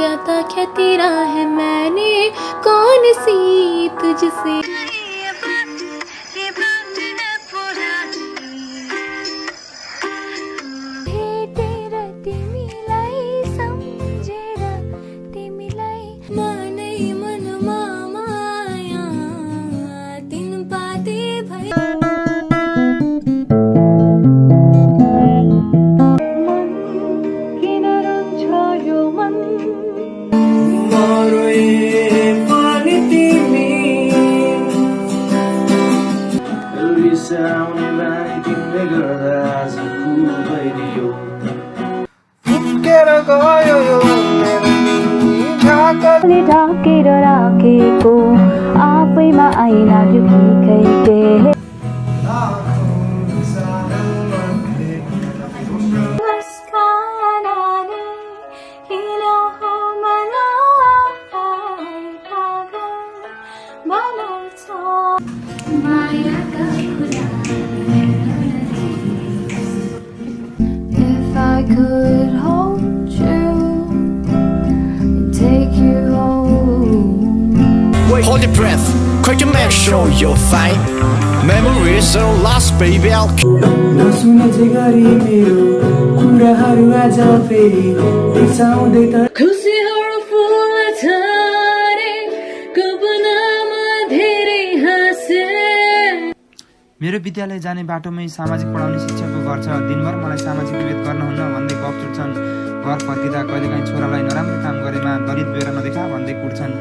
जाता क्या तेरा है मैंने कौन सी तुझसे ढाकेर राखेको आफैमा आइलाग्यो खिकै If I could hold you and take you home. Hold your breath, quick to make sure you're fine. Memories are lost, baby. I'll नसुने जे गरी मेरो कुराहरू आज फेरि बिर्साउँदै त खुसीहरू फुल झरे कल्पनामा धेरै हाँसे मेरो विद्यालय जाने बाटोमै सामाजिक पढाउने शिक्षकको घर छ। दिनभर मलाई सामाजिक विभेद गर्नुहुन्न भन्दै गफ छुट्छन्। घर फर्किँदा कहिलेकाहीँ छोरालाई नराम्रो काम गरेमा दलित बेहोरा नदेखा भन्दै कुट्छन्।